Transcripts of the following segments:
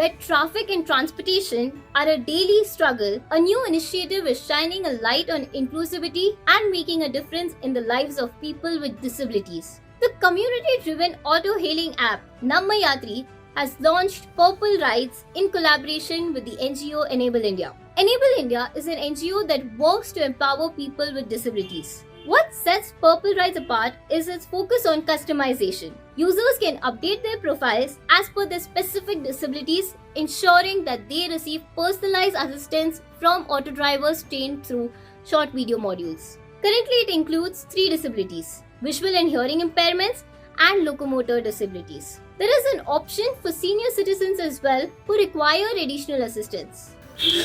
Where traffic and transportation are a daily struggle, a new initiative is shining a light on inclusivity and making a difference in the lives of people with disabilities. The community-driven auto-hailing app Namma Yatri has launched Purple Rides in collaboration with the NGO EnAble India. EnAble India is an NGO that works to empower people with disabilities. What sets Purple Rides apart is its focus on customization. Users can update their profiles as per their specific disabilities, ensuring that they receive personalized assistance from auto drivers trained through short video modules. Currently, it includes 3 disabilities: visual and hearing impairments and locomotor disabilities. There is an option for senior citizens as well who require additional assistance.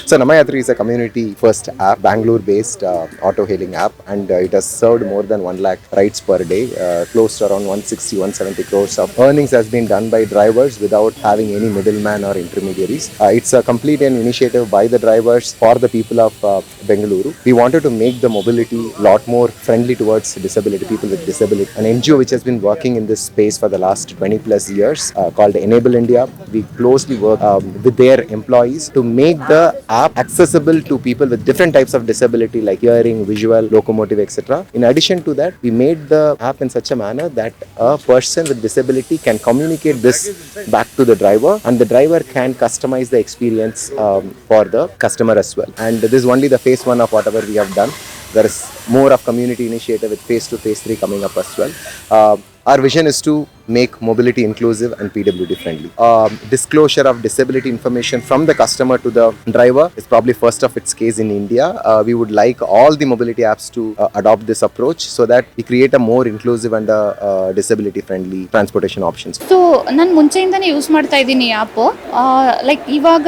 So Namma Yatri is a community first app, Bangalore based auto hailing app, and it has served more than 1 lakh rides per day, close to around 160-170 crores of earnings has been done by drivers without having any middleman or intermediaries. It's a complete initiative by the drivers for the people of Bengaluru. We wanted to make the mobility a lot more friendly towards disability, people with disability. An NGO which has been working in this space for the last 20 plus years called EnAble India. We closely work with their employees to make the app accessible to people with different types of disability like hearing, visual, locomotive, etc. In addition to that, we made the app in such a manner that a person with disability can communicate this back to the driver, and the driver can customize the experience for the customer as well. And this is only the phase 1 of whatever we have done. There is more of community initiative with phase 2, phase 3 coming up as well. Our vision is to make mobility inclusive and PWD friendly. Disclosure of disability information from the customer to the driver is probably first of its case in India. We would like all the mobility apps to adopt this approach so that we create a more inclusive and disability friendly transportation options. So ನಾನು ಮುಂಚೆಯಿಂದನೇ use ಮಾಡ್ತಾ ಇದ್ದೀನಿ app. Like ಇವಾಗ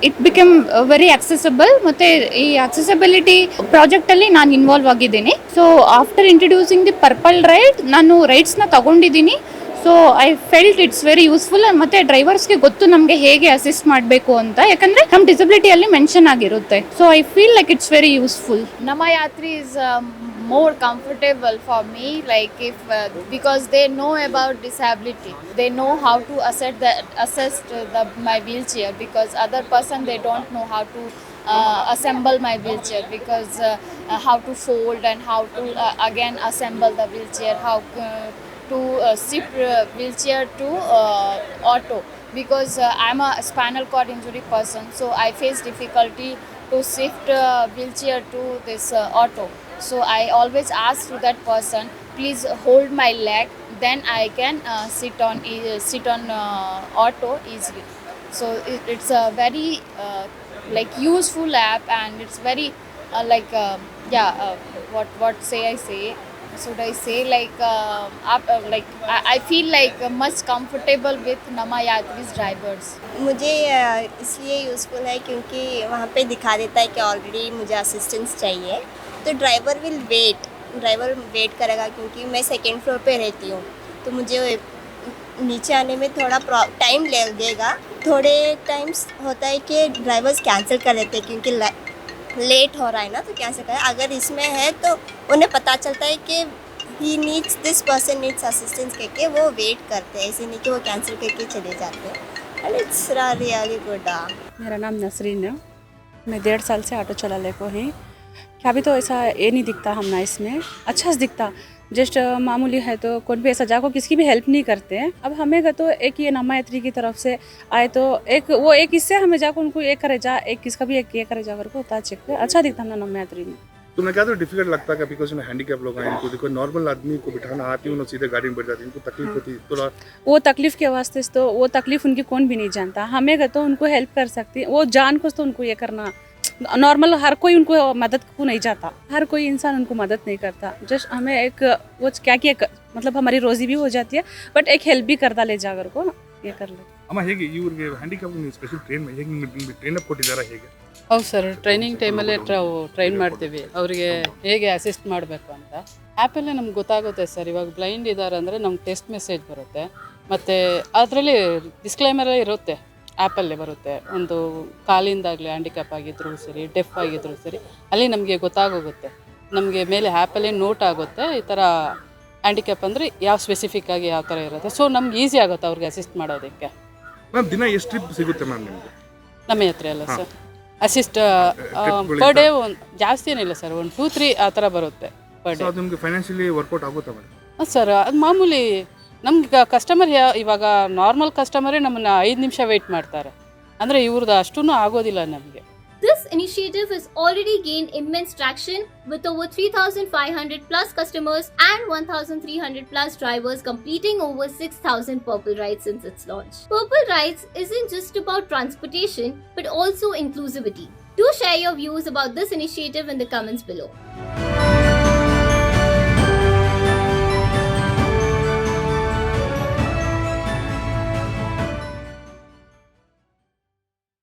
it become very accessible ಮತ್ತು ಈ accessibility ಪ್ರಾಜೆಕ್ಟಲ್ಲಿ ನಾನು involve ಆಗಿದ್ದೀನಿ. So after introducing the purple ride ನಾನು ರೈಡ್ಸ್ನ ತಗೊಂಡಿದ್ದೀನಿ. So I felt it's very useful. ಮತ್ತು ಡ್ರೈವರ್ಸ್ಗೆ ಗೊತ್ತು ನಮಗೆ ಹೇಗೆ ಅಸಿಸ್ಟ್ ಮಾಡಬೇಕು ಅಂತ, ಯಾಕಂದರೆ ನಮ್ಮ ಡಿಸಬಿಲಿಟಿಯಲ್ಲಿ ಮೆನ್ಷನ್ ಆಗಿರುತ್ತೆ. So I feel like it's very useful. Namma Yatri is more comfortable for me, like if because they know about disability, they know how to assess my wheelchair, because other person they don't know how to assemble my wheelchair, because how to fold and how to again assemble the wheelchair, how to shift wheelchair to auto, because I'm a spinal cord injury person, so I face difficulty to shift wheelchair to this auto. So I always ask to that person, please hold my leg, then I can sit on auto easily. So it's a very like useful app, and it's very what I say should I say, like I feel like much comfortable with Namma Yatri's drivers. मुझे इसलिए useful है क्योंकि वहाँ पे दिखा देता है कि ऑलरेडी मुझे असिस्टेंस चाहिए, तो ड्राइवर वेट करेगा, क्योंकि मैं सेकेंड फ्लोर पे रहती हूँ, तो मुझे नीचे आने में थोड़ा टाइम लगेगा. थोड़े टाइम्स होता है कि ड्राइवर्स कैंसिल कर लेते हैं क्योंकि लेट हो रहा है ना, तो कैंसिल करें. अगर इसमें है तो उन्हें पता चलता है कि he needs this person needs assistance करके वो वेट करते हैं, ऐसे नहीं कि वो कैंसिल करके चले जाते हैं. And it's really good. मेरा नाम नसरीन है. मैं 1.5 साल से ऑटो चला ले को ही. क्या भी तो ऐसा ये नहीं दिखता हमने इसमें, अच्छा से दिखता. जस्ट मामूली है तो कोई भी ऐसा जाको किसी की भी हेल्प नहीं करते हैं. अब हमें तो एक ये नम्मा यात्री की तरफ से आए तो एक इससे हमें जाकर उनको एक करे जा, एक किसका भी एक ये करे जा करके होता चेक पे अच्छा दिखता हमने नम्मा यात्री में. तुम्हें क्या तो डिफिकल्ट लगता है बिकॉज हैंडीकैप लोग हैं, इनको देखो नॉर्मल आदमी को बिठाना आती है, सीधे गाड़ी में बैठ जाती है, इनको तकलीफ होती है थोड़ा. वो तकलीफ के वास्ते तो वो तकलीफ उनकी कौन भी नहीं जानता. हमें तो उनको हेल्प कर सकती, वो जान को तो उनको ये करना नॉर्मल. हर कोई उनको मदद को नहीं जाता, हर कोई इंसान उनको मदद नहीं करता. जस्ट हमें एक वो क्या मतलब हमारी रोजी भी हो जाती है, बट एक हेल्प भी करता ले जाकर को ये कर ले. ಅಮ್ಮ ಹೇಗೆ ಇವ್ರಿಗೆ ಹ್ಯಾಂಡಿಕ್ಯಾಪ್ ಸ್ಪೆಷಲ್ ಟ್ರೈನ್ ಹೇಗೆ ಟ್ರೈನ್ ಅಪ್ ಕೊಟ್ಟಿದ್ದಾರೆ ಹೇಗೆ? ಹೌದು ಸರ್, ಟ್ರೈನಿಂಗ್ ಟೈಮಲ್ಲೇ ಟ್ರೈನ್ ಮಾಡ್ತೀವಿ ಅವರಿಗೆ ಹೇಗೆ ಅಸಿಸ್ಟ್ ಮಾಡಬೇಕು ಅಂತ. ಆ್ಯಪಲ್ಲೇ ನಮ್ಗೆ ಗೊತ್ತಾಗುತ್ತೆ ಸರ್. ಇವಾಗ ಬ್ಲೈಂಡ್ ಇದ್ದಾರೆ ಅಂದರೆ ನಮ್ಗೆ ಟೆಕ್ಸ್ಟ್ ಮೆಸೇಜ್ ಬರುತ್ತೆ, ಮತ್ತು ಅದರಲ್ಲಿ ಡಿಸ್ಕ್ಲೈಮರೇ ಇರುತ್ತೆ, ಆ್ಯಪಲ್ಲೇ ಬರುತ್ತೆ. ಒಂದು ಕಾಲಿಂದಾಗಲಿ ಹ್ಯಾಂಡಿಕ್ಯಾಪ್ ಆಗಿದ್ರು ಸರಿ, ಡೆಫ್ ಆಗಿದ್ರು ಸರಿ, ಅಲ್ಲಿ ನಮಗೆ ಗೊತ್ತಾಗೋಗುತ್ತೆ. ನಮಗೆ ಮೇಲೆ ಆ್ಯಪಲ್ಲೇ ನೋಟ್ ಆಗುತ್ತೆ ಈ ಥರ ಹ್ಯಾಂಡಿಕ್ಯಾಪ್ ಅಂದರೆ ಯಾವ ಸ್ಪೆಸಿಫಿಕ್ಕಾಗಿ ಯಾವ ಥರ ಇರುತ್ತೆ. ಸೊ ನಮ್ಗೆ ಈಸಿ ಆಗುತ್ತೆ ಅವ್ರಿಗೆ ಅಸಿಸ್ಟ್ ಮಾಡೋದಕ್ಕೆ. ಮ್ಯಾಮ್ ದಿನ ಎಷ್ಟು ಟ್ರಿಪ್ ಸಿಗುತ್ತೆ ಮ್ಯಾಮ್ ನಿಮಗೆ? ನಮ್ಮ ಹತ್ರ ಅಲ್ಲ ಸರ್, ಅಸಿಸ್ಟ್ ಟ್ರಿಪ್ಗಳು ಪರ್ ಡೇ ಜಾಸ್ತಿ ಏನಿಲ್ಲ ಸರ್, 1-2-3 ಆ ಥರ ಬರುತ್ತೆ ಪರ್ ಡೇ. ಸೊ ಅದು ನಿಮಗೆ ಫೈನಾನ್ಷಿಯಲಿ ವರ್ಕೌಟ್ ಆಗುತ್ತಾ ಮೇಡಮ್? ಸರ್ ಅದು ಮಾಮೂಲಿ. ನಮ್ಗೆ ಕಸ್ಟಮರ್ ಇವಾಗ ನಾರ್ಮಲ್ ಕಸ್ಟಮರೇ ನಮ್ಮನ್ನು 5 ನಿಮಿಷ ವೆಯ್ಟ್ ಮಾಡ್ತಾರೆ, ಅಂದರೆ ಇವ್ರದ್ದು ಅಷ್ಟೂ ಆಗೋದಿಲ್ಲ ನಮಗೆ. This initiative has already gained immense traction with over 3,500 plus customers and 1,300 plus drivers completing over 6,000 Purple Rides since its launch. Purple Rides isn't just about transportation but also inclusivity. Do share your views about this initiative in the comments below.